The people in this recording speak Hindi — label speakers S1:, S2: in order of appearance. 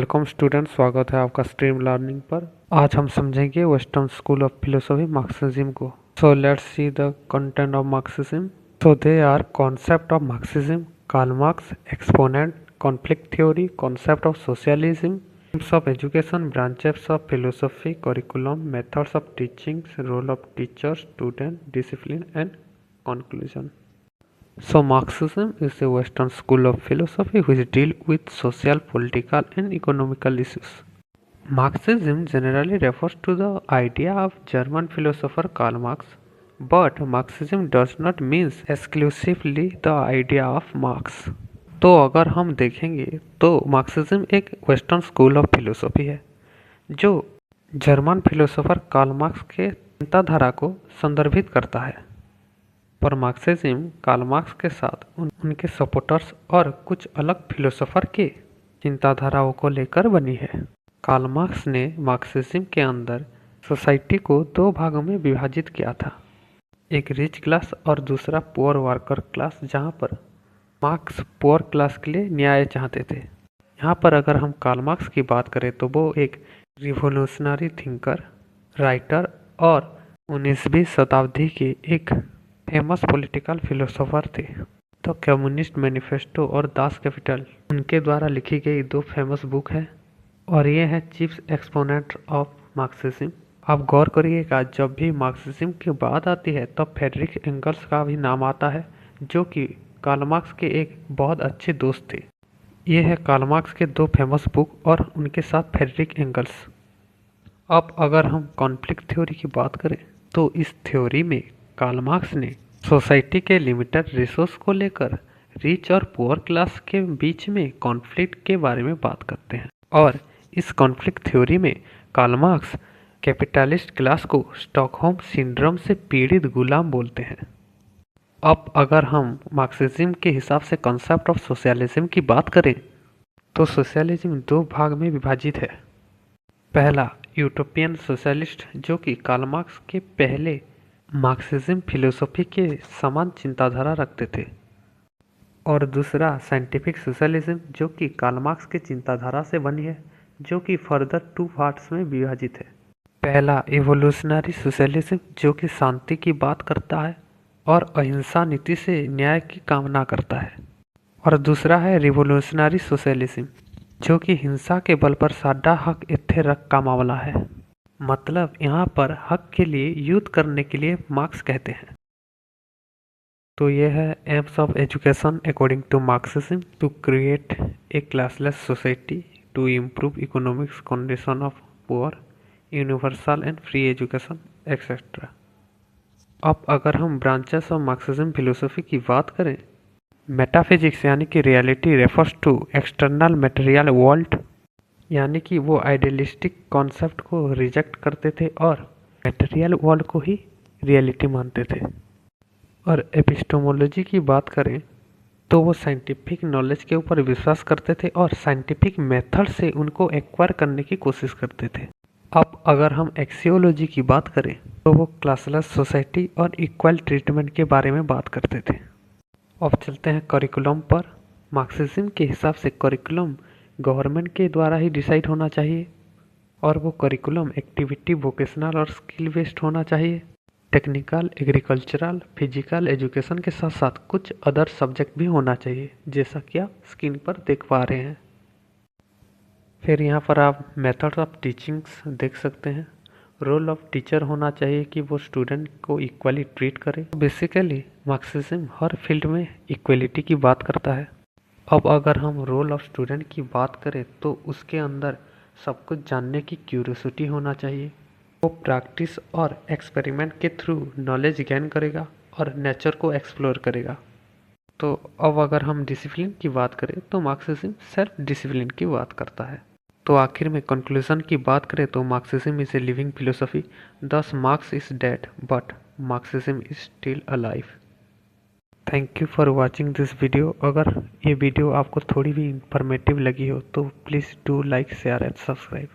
S1: वेलकम स्टूडेंट, स्वागत है आपका स्ट्रीम लर्निंग पर। आज हम समझेंगे western school of philosophy Marxism को। So let's see the content of Marxism. So they are concept of Marxism, Karl Marx, exponent, conflict theory, concept of socialism, types of education, branches of philosophy, curriculum, methods of teaching, role of teacher, student, discipline, and conclusion. So Marxism is a Western school of philosophy which deal with social, political, and economical issues. Marxism generally refers to the idea of German philosopher Karl Marx, but Marxism does not mean exclusively the idea of Marx. तो अगर हम देखेंगे तो मार्क्सिज्म एक वेस्टर्न स्कूल ऑफ फिलोसफी है जो जर्मन फिलोसोफर कार्ल मार्क्स के चिंताधारा को संदर्भित करता है। पर मार्क्सिज्म कार्ल मार्क्स के साथ उनके सपोर्टर्स और कुछ अलग फिलोसोफर के चिंताधाराओं को लेकर बनी है। कार्ल मार्क्स ने मार्क्सिज्म के अंदर सोसाइटी को दो भागों में विभाजित किया था, एक रिच क्लास और दूसरा पुअर वर्कर क्लास, जहां पर मार्क्स पुअर क्लास के लिए न्याय चाहते थे। यहाँ पर अगर हम कार्ल मार्क्स की बात करें तो वो एक रिवोल्यूशनरी थिंकर, राइटर और 19वीं शताब्दी के एक फेमस पॉलिटिकल फिलोसोफर थे। तो कम्युनिस्ट मैनिफेस्टो और दास कैपिटल उनके द्वारा लिखी गई दो फेमस बुक है और ये है चीफ एक्सपोनेंट ऑफ मार्क्सिज्म। आप गौर करिएगा, जब भी मार्क्सिज्म की बात आती है तब फ्रेडरिक एंगल्स का भी नाम आता है, जो कि कार्ल मार्क्स के एक बहुत अच्छे दोस्त थे। ये है कार्ल मार्क्स के दो फेमस बुक और उनके साथ फ्रेडरिक एंगल्स। अब अगर हम कॉन्फ्लिक्ट थ्योरी की बात करें तो इस थ्योरी में कार्ल मार्क्स ने सोसाइटी के लिमिटेड रिसोर्स को लेकर रिच और पुअर क्लास के बीच में कॉन्फ्लिक्ट के बारे में बात करते हैं और इस कॉन्फ्लिक्ट थ्योरी में कार्ल मार्क्स कैपिटलिस्ट क्लास को स्टॉकहोम सिंड्रोम से पीड़ित गुलाम बोलते हैं। अब अगर हम मार्क्सिज्म के हिसाब से कॉन्सेप्ट ऑफ सोशलिज्म की बात करें तो सोशलिज्म दो भाग में विभाजित है। पहला यूटोपियन सोशलिस्ट, जो कि कार्ल मार्क्स के पहले मार्क्सिज्म फिलोसफी के समान चिंताधारा रखते थे, और दूसरा साइंटिफिक सोशलिज्म, जो कि कार्ल मार्क्स की चिंताधारा से बनी है, जो कि फर्दर टू पार्ट्स में विभाजित है। पहला इवोल्यूशनरी सोशलिज्म, जो कि शांति की बात करता है और अहिंसा नीति से न्याय की कामना करता है, और दूसरा है रिवोल्यूशनरी सोशलिज्म, जो कि हिंसा के बल पर साडा हक इत्थे रख का मामला है। मतलब यहाँ पर हक के लिए युद्ध करने के लिए मार्क्स कहते हैं। तो यह है aims of education according to Marxism, to create a classless society, to improve economics condition of poor, universal and free education etcetera. अब अगर हम ब्रांचेस ऑफ मार्क्सिज्म फिलोसफी की बात करें, मेटाफिजिक्स यानी कि reality refers to external material world, यानी कि वो आइडियलिस्टिक कॉन्सेप्ट को रिजेक्ट करते थे और मटेरियल वर्ल्ड को ही रियलिटी मानते थे। और एपिस्टेमोलॉजी की बात करें तो वो साइंटिफिक नॉलेज के ऊपर विश्वास करते थे और साइंटिफिक मेथड से उनको एक्वायर करने की कोशिश करते थे। अब अगर हम एक्सियोलॉजी की बात करें तो वो क्लासलेस सोसाइटी और इक्वल ट्रीटमेंट के बारे में बात करते थे। अब चलते हैं करिकुलम पर। मार्क्सिज्म के हिसाब से करिकुलम गवर्नमेंट के द्वारा ही डिसाइड होना चाहिए और वो करिकुलम एक्टिविटी, वोकेशनल और स्किल बेस्ड होना चाहिए। टेक्निकल, एग्रीकल्चरल, फिजिकल एजुकेशन के साथ साथ कुछ अदर सब्जेक्ट भी होना चाहिए, जैसा कि आप स्क्रीन पर देख पा रहे हैं। फिर यहाँ पर आप मेथड्स ऑफ टीचिंग्स देख सकते हैं। रोल ऑफ टीचर होना चाहिए कि वो स्टूडेंट को इक्वली ट्रीट करे। बेसिकली मार्क्सिज्म हर फील्ड में इक्वलिटी की बात करता है। अब अगर हम रोल ऑफ स्टूडेंट की बात करें तो उसके अंदर सब कुछ जानने की क्यूरियोसिटी होना चाहिए। वो प्रैक्टिस और एक्सपेरिमेंट के थ्रू नॉलेज गेन करेगा और नेचर को एक्सप्लोर करेगा। तो अब अगर हम डिसिप्लिन की बात करें तो मार्क्सिज्म सेल्फ डिसिप्लिन की बात करता है। तो आखिर में कंक्लूजन की बात करें तो Marxism is a living philosophy, thus Marx is dead but Marxism is still alive. Thank you for watching this video. अगर ये वीडियो आपको थोड़ी भी इंफॉर्मेटिव लगी हो तो please do like, share and subscribe.